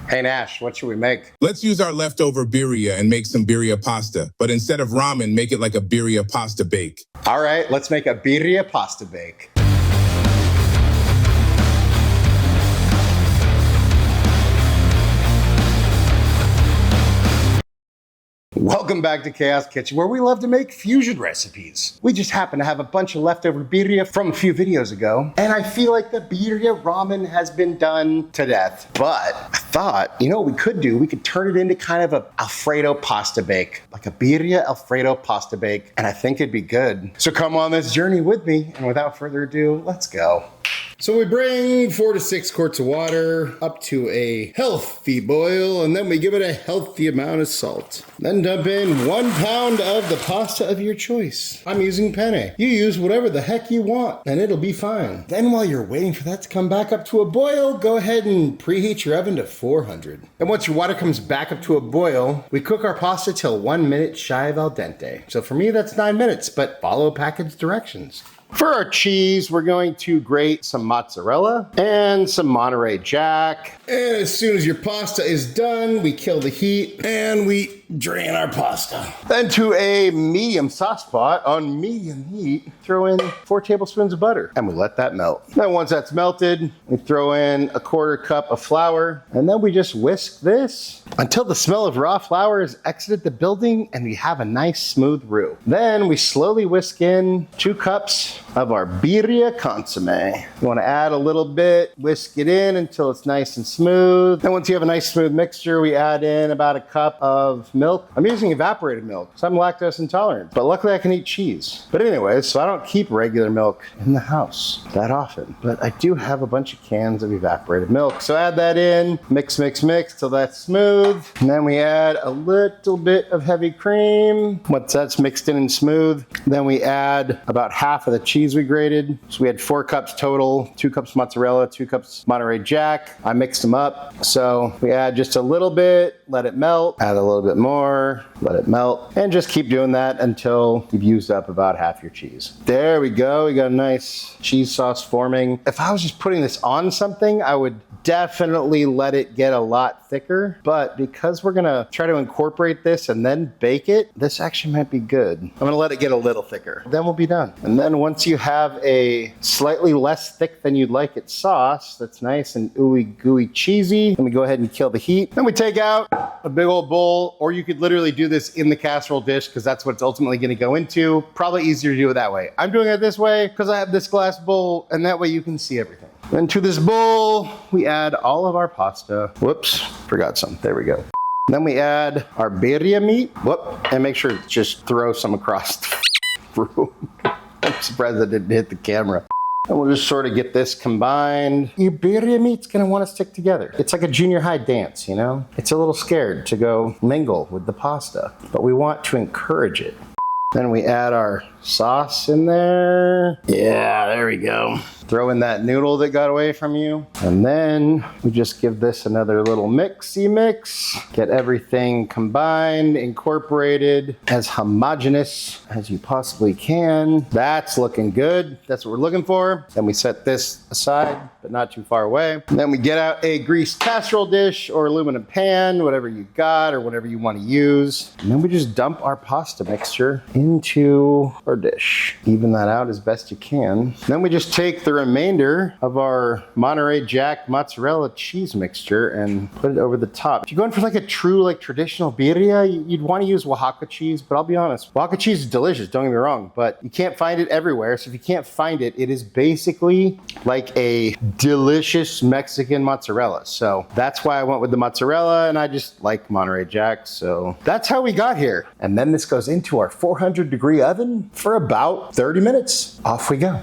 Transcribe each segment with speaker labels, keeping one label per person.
Speaker 1: Hey Nash, what should we make?
Speaker 2: Let's use our leftover birria and make some birria pasta. But instead of ramen, make it like a birria pasta bake.
Speaker 1: All right, let's make a birria pasta bake. Welcome back to Chaos Kitchen, where we love to make fusion recipes. We just happen to have a bunch of leftover birria from a few videos ago, and I feel like the birria ramen has been done to death. But I thought, you know what we could do? We could turn it into kind of a Alfredo pasta bake, like a birria Alfredo pasta bake, and I think it'd be good. So come on this journey with me, and without further ado, let's go. So we bring 4 to 6 quarts of water up to a healthy boil, and then we give it a healthy amount of salt. Then dump in 1 pound of the pasta of your choice. I'm using penne. You use whatever the heck you want, and it'll be fine. Then while you're waiting for that to come back up to a boil, go ahead and preheat your oven to 400. And once your water comes back up to a boil, we cook our pasta till 1 minute shy of al dente. So for me, that's 9 minutes, but follow package directions. For our cheese, we're going to grate some mozzarella and some Monterey Jack. And as soon as your pasta is done, we kill the heat and we drain our pasta. Then to a medium sauce pot on medium heat, throw in 4 tablespoons of butter and we let that melt. Then once that's melted, we throw in a 1/4 cup of flour and then we just whisk this until the smell of raw flour has exited the building and we have a nice smooth roux. Then we slowly whisk in 2 cups of our birria consommé. You want to add a little bit, whisk it in until it's nice and smooth. And once you have a nice smooth mixture, we add in about a cup of milk. I'm using evaporated milk because I'm lactose intolerant, but luckily I can eat cheese. But anyways, so I don't keep regular milk in the house that often, but I do have a bunch of cans of evaporated milk. So add that in, mix, mix, mix till that's smooth. And then we add a little bit of heavy cream. Once that's mixed in and smooth, then we add about half of the cheese we grated. So we had 4 cups total, 2 cups mozzarella, 2 cups Monterey Jack. I mixed them up. So we add just a little bit, let it melt, add a little bit more, let it melt, and just keep doing that until you've used up about half your cheese. There we go. We got a nice cheese sauce forming. If I was just putting this on something, I would definitely let it get a lot thicker, but because we're gonna try to incorporate this and then bake it, this actually might be good. I'm gonna let it get a little thicker, then we'll be done. And then once you have a slightly less thick than you'd like it sauce, that's nice and ooey gooey cheesy, then we go ahead and kill the heat. Then we take out a big old bowl, or you could literally do this in the casserole dish because that's what it's ultimately gonna go into. Probably easier to do it that way. I'm doing it this way because I have this glass bowl, and that way you can see everything. Then to this bowl, we add all of our pasta. Whoops, forgot some. There we go. Then we add our birria meat. Whoop, and make sure to just throw some across the room. I'm surprised I didn't hit the camera. And we'll just sort of get this combined. Your birria meat's gonna wanna stick together. It's like a junior high dance, you know? It's a little scared to go mingle with the pasta, but we want to encourage it. Then we add our sauce in there. Yeah, there we go. Throw in that noodle that got away from you. And then we just give this another little mixy mix. Get everything combined, incorporated, as homogeneous as you possibly can. That's looking good. That's what we're looking for. Then we set this aside, but not too far away. And then we get out a greased casserole dish or aluminum pan, whatever you got or whatever you want to use. And then we just dump our pasta mixture into our dish. Even that out as best you can. Then we just take the remainder of our Monterey Jack mozzarella cheese mixture and put it over the top. If you're going for like a true like traditional birria, you'd want to use Oaxaca cheese, but I'll be honest, Oaxaca cheese is delicious, don't get me wrong, but you can't find it everywhere. So if you can't find it, it is basically like a delicious Mexican mozzarella. So that's why I went with the mozzarella, and I just like Monterey Jack. So that's how we got here. And then this goes into our 400-degree oven for about 30 minutes. Off we go.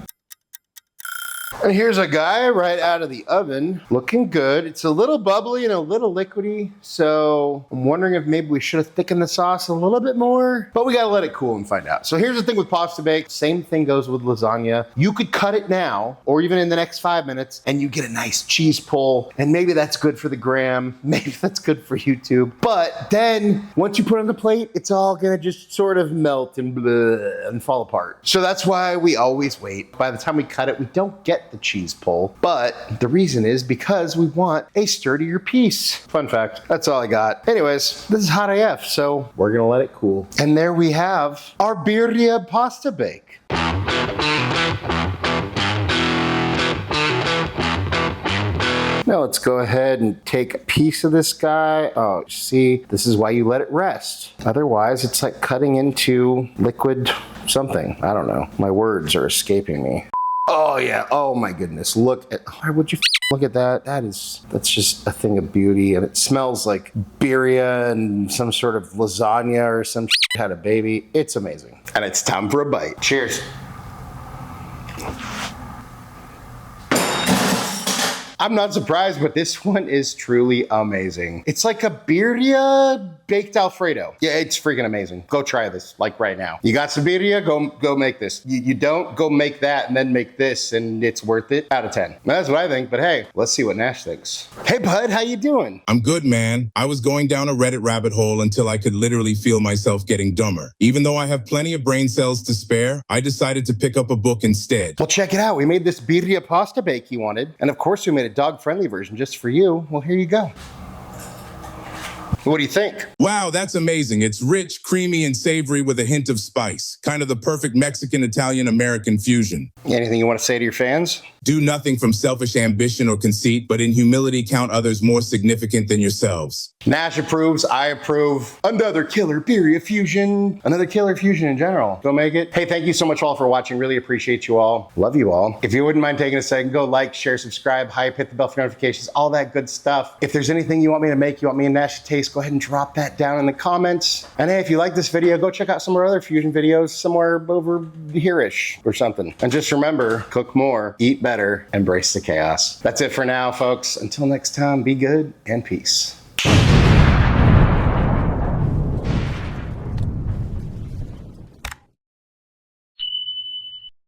Speaker 1: And here's a guy right out of the oven, looking good. It's a little bubbly and a little liquidy, so I'm wondering if maybe we should have thickened the sauce a little bit more, but we gotta let it cool and find out. So here's the thing with pasta bake, same thing goes with lasagna. You could cut it now, or even in the next 5 minutes, and you get a nice cheese pull, and maybe that's good for the gram, maybe that's good for YouTube, but then once you put it on the plate, it's all gonna just sort of melt and fall apart. So that's why we always wait. By the time we cut it, we don't get the cheese pull, but the reason is because we want a sturdier piece. Fun fact. That's all I got. Anyways, this is hot AF, so we're gonna let it cool. And there we have our Birria Pasta Bake. Now let's go ahead and take a piece of this guy. Oh, see, this is why you let it rest. Otherwise, it's like cutting into liquid something. I don't know. My words are escaping me. Oh yeah, oh my goodness. Look at, why would you look at that? That's just a thing of beauty, and it smells like birria and some sort of lasagna or some had a baby. It's amazing. And it's time for a bite. Cheers. I'm not surprised, but this one is truly amazing. It's like a birria baked Alfredo. Yeah, it's freaking amazing. Go try this, like right now. You got some birria, go make this. You don't, go make that and then make this, and it's worth it. Out of 10. That's what I think, but hey, let's see what Nash thinks. Hey bud, how you doing?
Speaker 2: I'm good, man. I was going down a Reddit rabbit hole until I could literally feel myself getting dumber. Even though I have plenty of brain cells to spare, I decided to pick up a book instead.
Speaker 1: Well, check it out. We made this Birria Pasta Bake you wanted, and of course we made a dog-friendly version just for you. Well, here you go. What do you think?
Speaker 2: Wow, that's amazing. It's rich, creamy, and savory with a hint of spice. Kind of the perfect Mexican, Italian, American fusion.
Speaker 1: Anything you want to say to your fans?
Speaker 2: Do nothing from selfish ambition or conceit, but in humility count others more significant than yourselves.
Speaker 1: Nash approves, I approve. Another killer Birria fusion. Another killer fusion in general. Go make it. Hey, thank you so much all for watching. Really appreciate you all. Love you all. If you wouldn't mind taking a second, go like, share, subscribe, hype, hit the bell for notifications, all that good stuff. If there's anything you want me to make, you want me and Nash to taste, go ahead and drop that down in the comments. And hey, if you like this video, go check out some of our other fusion videos somewhere over here-ish or something. And just remember, cook more, eat better, embrace the chaos. That's it for now, folks. Until next time, be good and peace.